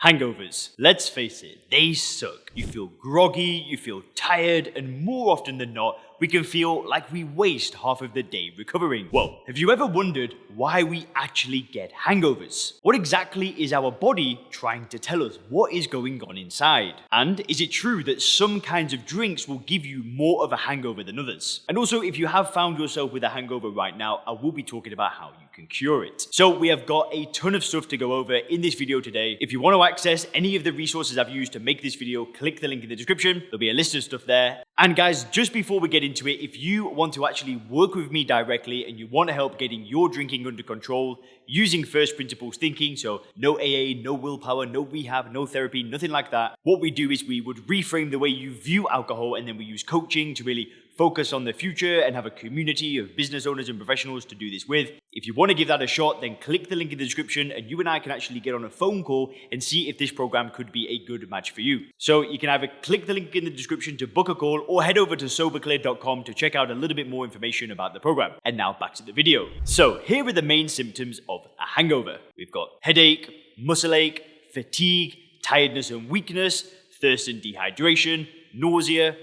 Hangovers. Let's face it, they suck. You feel groggy, you feel tired, and more often than not, we can feel like we waste half of the day recovering. Well, have you ever wondered why we actually get hangovers? What exactly is our body trying to tell us? What is going on inside? And is it true that some kinds of drinks will give you more of a hangover than others? And also, if you have found yourself with a hangover right now, I will be talking about how you can cure it. So we have got a ton of stuff to go over in this video today. If you want to access any of the resources I've used to make this video, click the link in the description. There'll be a list of stuff there. And guys, just before we get into it, if you want to actually work with me directly and you want help getting your drinking under control using first principles thinking, so no AA, no willpower, no rehab, no therapy, nothing like that, what we do is we would reframe the way you view alcohol, and then we use coaching to really focus on the future and have a community of business owners and professionals to do this with. If you want to give that a shot, then click the link in the description and you and I can actually get on a phone call and see if this program could be a good match for you. So you can either click the link in the description to book a call or head over to soberclear.com to check out a little bit more information about the program. And now back to the video. So here are the main symptoms of a hangover. We've got headache, muscle ache, fatigue, tiredness and weakness, thirst and dehydration, nausea,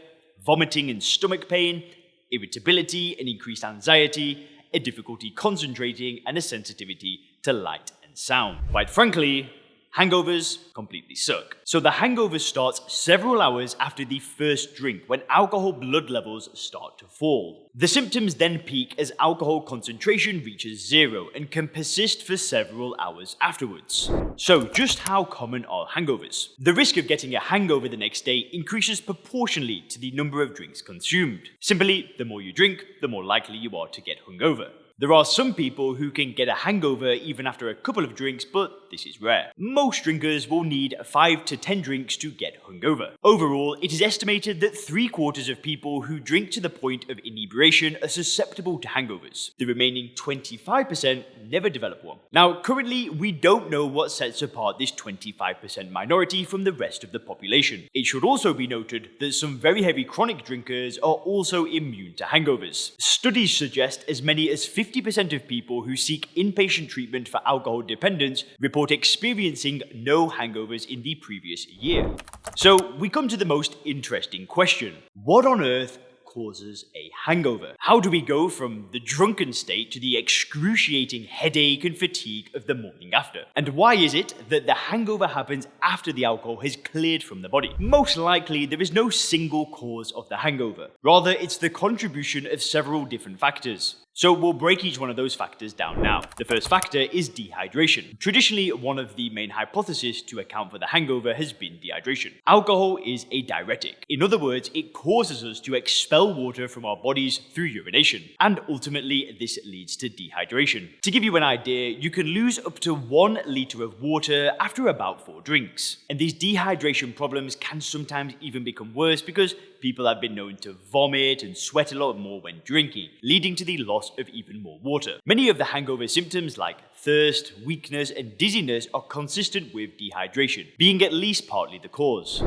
vomiting and stomach pain, irritability and increased anxiety, a difficulty concentrating, and a sensitivity to light and sound. Quite frankly, hangovers completely suck. So the hangover starts several hours after the first drink, when alcohol blood levels start to fall. The symptoms then peak as alcohol concentration reaches zero and can persist for several hours afterwards. So just how common are hangovers? The risk of getting a hangover the next day increases proportionally to the number of drinks consumed. Simply, the more you drink, the more likely you are to get hungover. There are some people who can get a hangover even after a couple of drinks, but this is rare. Most drinkers will need 5 to 10 drinks to get hungover. Overall, it is estimated that 3/4 of people who drink to the point of inebriation are susceptible to hangovers. The remaining 25% never develop one. Now, currently, we don't know what sets apart this 25% minority from the rest of the population. It should also be noted that some very heavy chronic drinkers are also immune to hangovers. Studies suggest as many as 50% of people who seek inpatient treatment for alcohol dependence report experiencing no hangovers in the previous year. So we come to the most interesting question. What on earth causes a hangover? How do we go from the drunken state to the excruciating headache and fatigue of the morning after? And why is it that the hangover happens after the alcohol has cleared from the body? Most likely, there is no single cause of the hangover. Rather, it's the contribution of several different factors. So we'll break each one of those factors down now. The first factor is dehydration. Traditionally, one of the main hypotheses to account for the hangover has been dehydration. Alcohol is a diuretic. In other words, it causes us to expel water from our bodies through urination, and ultimately this leads to dehydration. To give you an idea, you can lose up to 1 liter of water after about 4 drinks. And these dehydration problems can sometimes even become worse because people have been known to vomit and sweat a lot more when drinking, leading to the loss of even more water. Many of the hangover symptoms like thirst, weakness, and dizziness are consistent with dehydration, being at least partly the cause.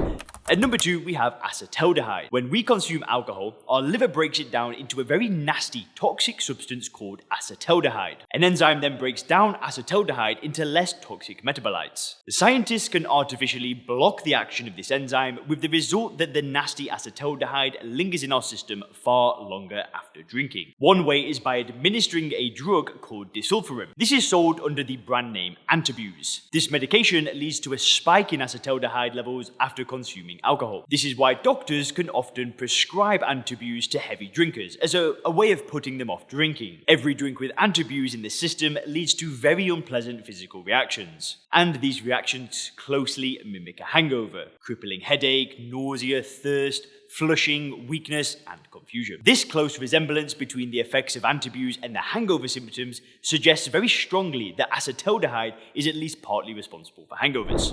At number 2, we have acetaldehyde. When we consume alcohol, our liver breaks it down into a very nasty, toxic substance called acetaldehyde. An enzyme then breaks down acetaldehyde into less toxic metabolites. The scientists can artificially block the action of this enzyme, with the result that the nasty acetaldehyde lingers in our system far longer after drinking. One way is by administering a drug called disulfiram. This is sold under the brand name Antabuse. This medication leads to a spike in acetaldehyde levels after consuming alcohol. This is why doctors can often prescribe Antabuse to heavy drinkers as a way of putting them off drinking. Every drink with Antabuse in the system leads to very unpleasant physical reactions. And these reactions closely mimic a hangover: crippling headache, nausea, thirst, flushing, weakness, and confusion. This close resemblance between the effects of Antabuse and the hangover symptoms suggests very strongly that acetaldehyde is at least partly responsible for hangovers.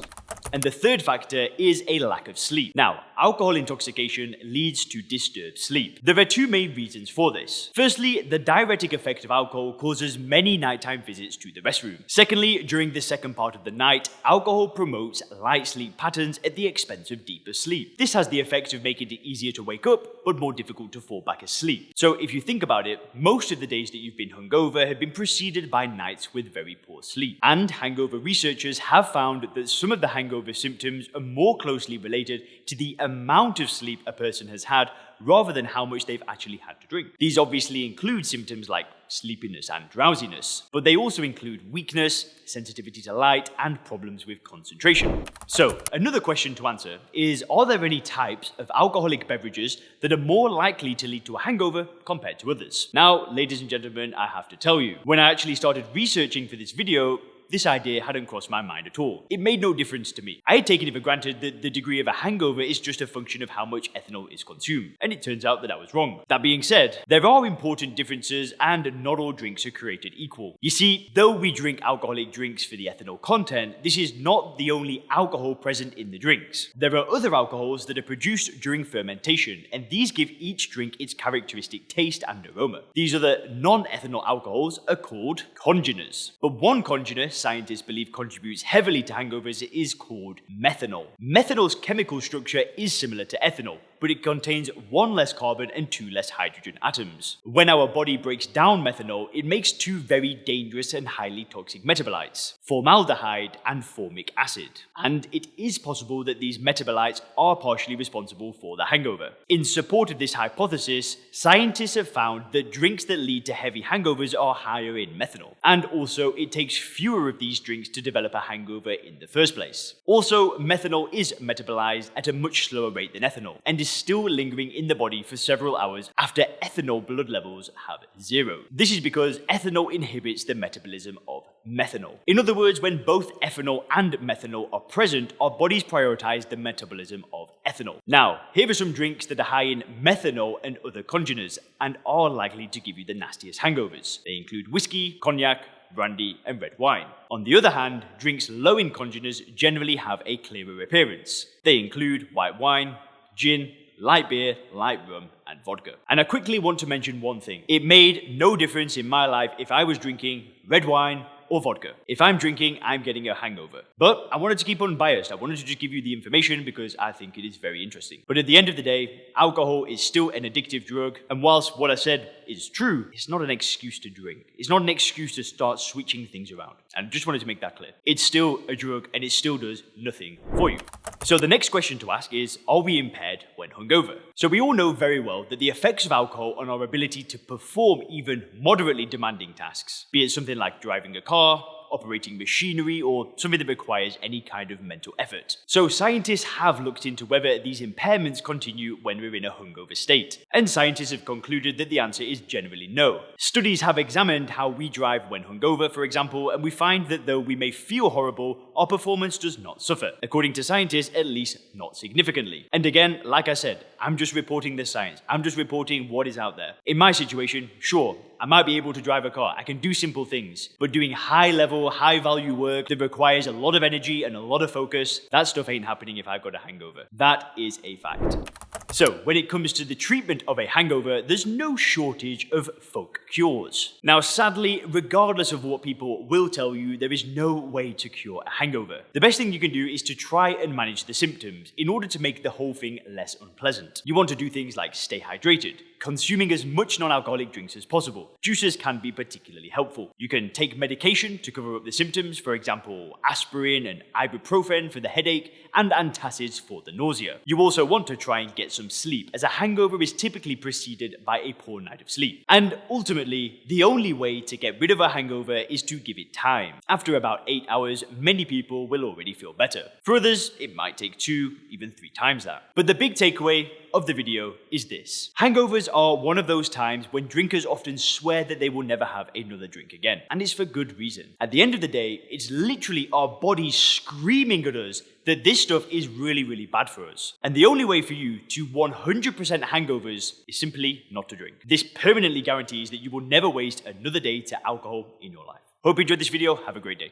And the third factor is a lack of sleep. Now, alcohol intoxication leads to disturbed sleep. There are 2 main reasons for this. Firstly, the diuretic effect of alcohol causes many nighttime visits to the restroom. Secondly, during the second part of the night, alcohol promotes light sleep patterns at the expense of deeper sleep. This has the effect of making it easier to wake up, but more difficult to fall back asleep. So if you think about it, most of the days that you've been hungover have been preceded by nights with very poor sleep. And hangover researchers have found that some of the hangover hangover symptoms are more closely related to the amount of sleep a person has had rather than how much they've actually had to drink. These obviously include symptoms like sleepiness and drowsiness, but they also include weakness, sensitivity to light, and problems with concentration. So, another question to answer is, are there any types of alcoholic beverages that are more likely to lead to a hangover compared to others? Now, ladies and gentlemen, I have to tell you, when I actually started researching for this video, this idea hadn't crossed my mind at all. It made no difference to me. I had taken it for granted that the degree of a hangover is just a function of how much ethanol is consumed, and it turns out that I was wrong. That being said, there are important differences, and not all drinks are created equal. You see, though we drink alcoholic drinks for the ethanol content, this is not the only alcohol present in the drinks. There are other alcohols that are produced during fermentation, and these give each drink its characteristic taste and aroma. These other non-ethanol alcohols are called congeners. But one congener scientists believe contributes heavily to hangovers is called methanol. Methanol's chemical structure is similar to ethanol, but it contains 1 less carbon and 2 less hydrogen atoms. When our body breaks down methanol, it makes 2 very dangerous and highly toxic metabolites, formaldehyde and formic acid. And it is possible that these metabolites are partially responsible for the hangover. In support of this hypothesis, scientists have found that drinks that lead to heavy hangovers are higher in methanol. And also, it takes fewer of these drinks to develop a hangover in the first place. Also, methanol is metabolized at a much slower rate than ethanol, and is still lingering in the body for several hours after ethanol blood levels have 0. This is because ethanol inhibits the metabolism of methanol. In other words, when both ethanol and methanol are present, our bodies prioritize the metabolism of ethanol. Now, here are some drinks that are high in methanol and other congeners, and are likely to give you the nastiest hangovers. They include whiskey, cognac, brandy, and red wine. On the other hand, drinks low in congeners generally have a clearer appearance. They include white wine, gin, light beer, light rum, and vodka. And I quickly want to mention one thing. It made no difference in my life if I was drinking red wine or vodka. If I'm drinking, I'm getting a hangover. But I wanted to keep unbiased. I wanted to just give you the information because I think it is very interesting. But at the end of the day, alcohol is still an addictive drug. And whilst what I said is true, it's not an excuse to drink. It's not an excuse to start switching things around. And I just wanted to make that clear. It's still a drug and it still does nothing for you. So the next question to ask is, are we impaired when hungover? So we all know very well that the effects of alcohol on our ability to perform even moderately demanding tasks, be it something like driving a car, operating machinery, or something that requires any kind of mental effort. So scientists have looked into whether these impairments continue when we're in a hungover state. And scientists have concluded that the answer is generally no. Studies have examined how we drive when hungover, for example, and we find that though we may feel horrible, our performance does not suffer. According to scientists, at least not significantly. And again, like I said, I'm just reporting the science. I'm just reporting what is out there. In my situation, sure, I might be able to drive a car. I can do simple things. But doing high-level, high-value work that requires a lot of energy and a lot of focus, that stuff ain't happening if I've got a hangover. That is a fact. So, when it comes to the treatment of a hangover, there's no shortage of folk cures. Now, sadly, regardless of what people will tell you, there is no way to cure a hangover. The best thing you can do is to try and manage the symptoms in order to make the whole thing less unpleasant. You want to do things like stay hydrated, consuming as much non-alcoholic drinks as possible. Juices can be particularly helpful. You can take medication to cover up the symptoms, for example, aspirin and ibuprofen for the headache, and antacids for the nausea. You also want to try and get some sleep, as a hangover is typically preceded by a poor night of sleep. And ultimately, the only way to get rid of a hangover is to give it time. After about 8 hours, many people will already feel better. For others, it might take 2, even 3 times that. But the big takeaway of the video is this. Hangovers are one of those times when drinkers often swear that they will never have another drink again. And it's for good reason. At the end of the day, it's literally our bodies screaming at us that this stuff is really, really bad for us. And the only way for you to 100% hangovers is simply not to drink. This permanently guarantees that you will never waste another day to alcohol in your life. Hope you enjoyed this video. Have a great day.